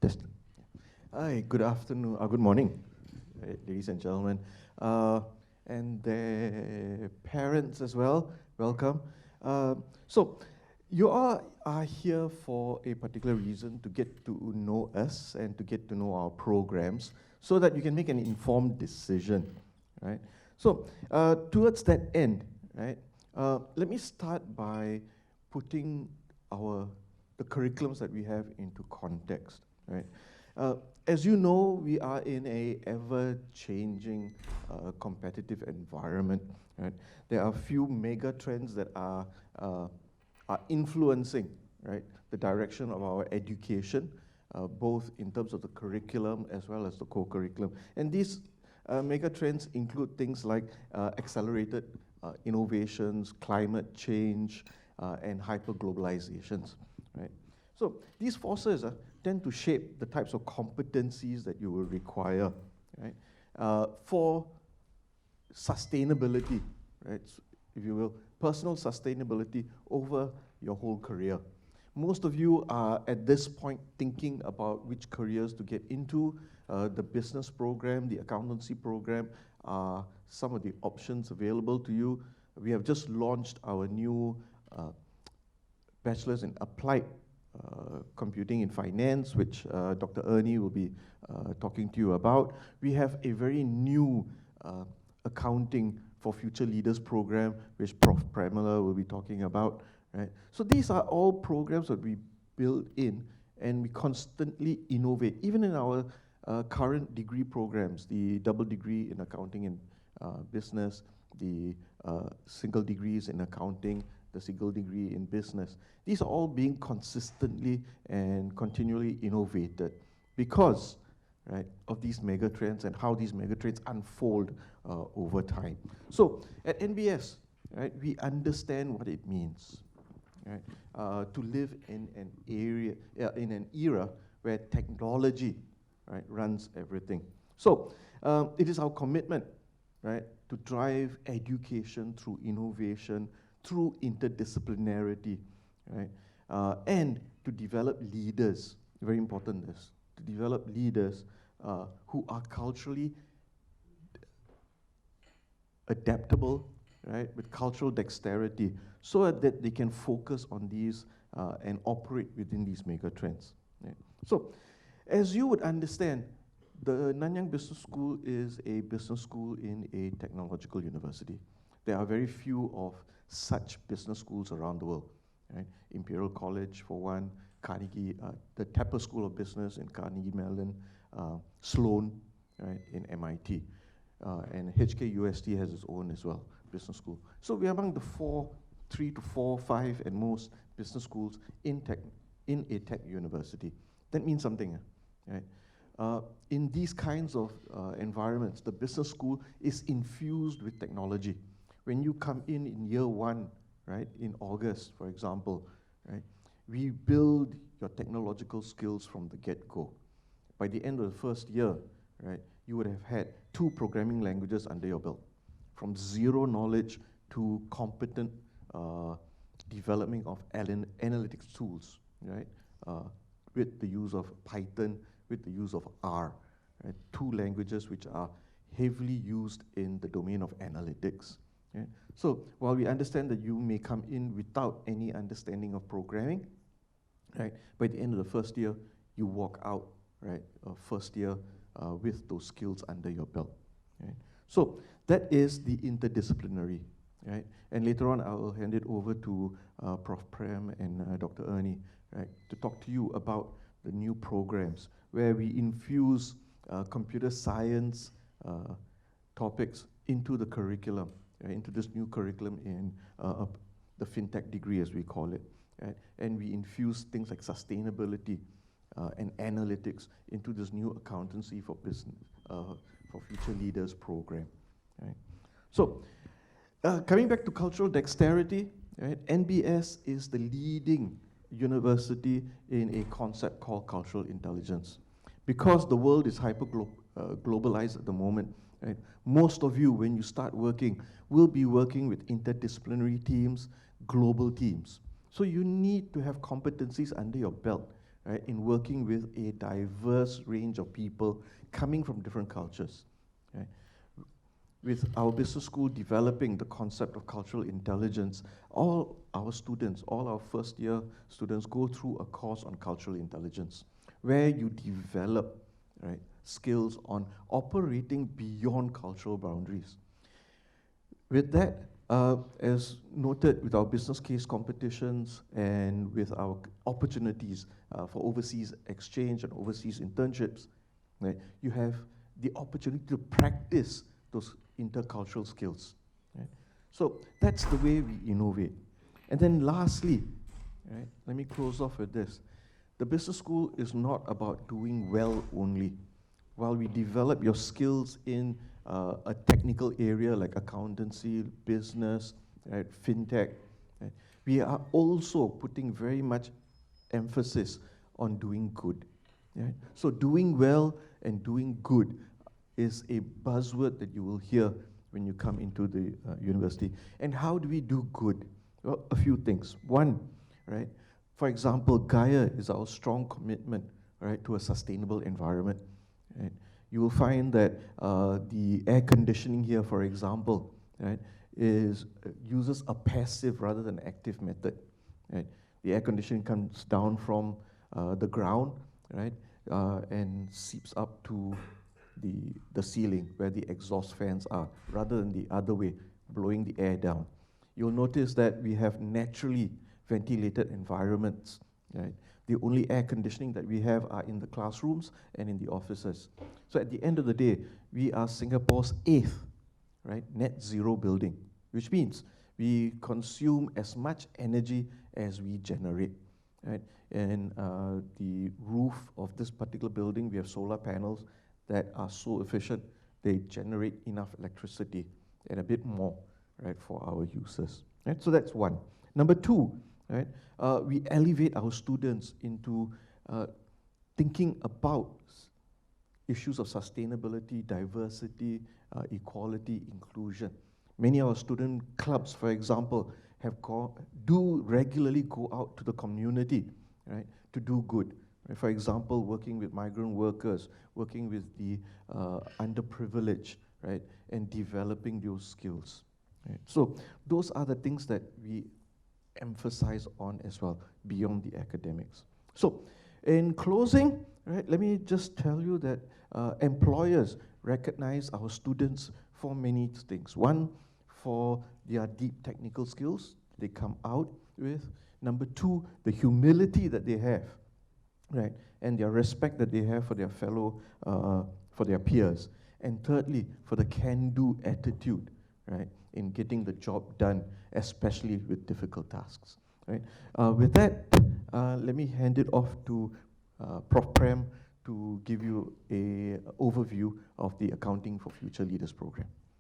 Test. Hi, good afternoon, good morning, ladies and gentlemen, and their parents as well. Welcome. So, you all are here for a particular reason, to get to know us and to get to know our programs, so that you can make an informed decision, right? So, towards that end, right? Let me start by putting the curriculums that we have into context, right? As you know, we are in a ever-changing competitive environment, right? There are a few mega trends that are influencing, right, the direction of our education, both in terms of the curriculum as well as the co-curriculum. And these mega trends include things like accelerated innovations, climate change, and hyper-globalizations, right? So these forces tend to shape the types of competencies that you will require, right, for sustainability, right, if you will, personal sustainability over your whole career. Most of you are at this point thinking about which careers to get into. The business program, the accountancy program, some of the options available to you. We have just launched our new Bachelor in Applied Computing in Finance, which Dr. Ernie will be talking to you about. We have a very new Accounting for Future Leaders program, which Prof. Pramila will be talking about, right? So these are all programs that we build in, and we constantly innovate. Even in our current degree programs, the double degree in accounting and business, the single degrees in accounting, the single degree in business. These are all being consistently and continually innovated because, right, of these mega trends and how these mega trends unfold over time. So at NBS, right, we understand what it means, right, to live in an era where technology, right, runs everything. So it is our commitment, right, to drive education through innovation, through interdisciplinarity, right? And to develop leaders, very important this, to develop leaders who are culturally adaptable, right, with cultural dexterity, so that they can focus on these and operate within these mega trends, right? So, as you would understand, the Nanyang Business School is a business school in a technological university. There are very few of such business schools around the world, right? Imperial College, for one, Carnegie, the Tepper School of Business in Carnegie Mellon, Sloan, right, in MIT, and HKUST has its own as well, business school. So we're among the 3 to 4, 5 at most business schools in a tech university. That means something, right? In these kinds of environments, the business school is infused with technology. When you come in year one, right, in August, for example, right, we build your technological skills from the get-go. By the end of the first year, right, you would have had 2 programming languages under your belt, from zero knowledge to competent development of analytics tools, right, with the use of Python, with the use of R, right, 2 languages which are heavily used in the domain of analytics. Okay? So while we understand that you may come in without any understanding of programming, right, by the end of the first year, you walk out, right, first year with those skills under your belt. Right? So that is the interdisciplinary, right? And later on, I will hand it over to Prof. Prem and Dr. Ernie, right, to talk to you about the new programs where we infuse computer science topics into the curriculum, into this new curriculum in the FinTech degree, as we call it, right? And we infuse things like sustainability and analytics into this new accountancy for business, for future leaders program, right? So, coming back to cultural dexterity, right? NBS is the leading university in a concept called cultural intelligence. Because the world is hyper-globalized at the moment, right? Most of you, when you start working, will be working with interdisciplinary teams, global teams. So you need to have competencies under your belt, right? right, in working with a diverse range of people coming from different cultures. Right? With our business school developing the concept of cultural intelligence, all our students, all our first year students go through a course on cultural intelligence, where you develop, right, skills on operating beyond cultural boundaries. With that, as noted with our business case competitions and with our opportunities for overseas exchange and overseas internships, right, you have the opportunity to practice those intercultural skills. Right? So that's the way we innovate. And then lastly, right, let me close off with this. The business school is not about doing well only. While we develop your skills in a technical area like accountancy, business, right, fintech, right, we are also putting very much emphasis on doing good. Right? So doing well and doing good is a buzzword that you will hear when you come into the university. And how do we do good? Well, a few things. One, right, for example, Gaia is our strong commitment, right, to a sustainable environment. Right? You will find that the air conditioning here, for example, right, uses a passive rather than active method. Right? The air conditioning comes down from the ground, right, and seeps up to the ceiling where the exhaust fans are, rather than the other way, blowing the air down. You'll notice that we have naturally ventilated environments. Right? The only air conditioning that we have are in the classrooms and in the offices. So at the end of the day, we are Singapore's 8th, right, net zero building, which means we consume as much energy as we generate. Right? And the roof of this particular building, we have solar panels that are so efficient, they generate enough electricity and a bit more, right, for our users. Right? So that's one. Number two, right, we elevate our students into thinking about issues of sustainability, diversity, equality, inclusion. Many of our student clubs, for example, do regularly go out to the community, right, to do good. Right? For example, working with migrant workers, working with the underprivileged, right, and developing those skills. Right? So those are the things that we emphasize on as well, beyond the academics. So in closing, right, let me just tell you that employers recognize our students for many things. One, for their deep technical skills they come out with. Number two, the humility that they have, right, and their respect that they have for their fellow, for their peers. And thirdly, for the can-do attitude, right, in getting the job done, especially with difficult tasks. Right? With that, let me hand it off to Prof. Prem to give you an overview of the Accounting for Future Leaders program.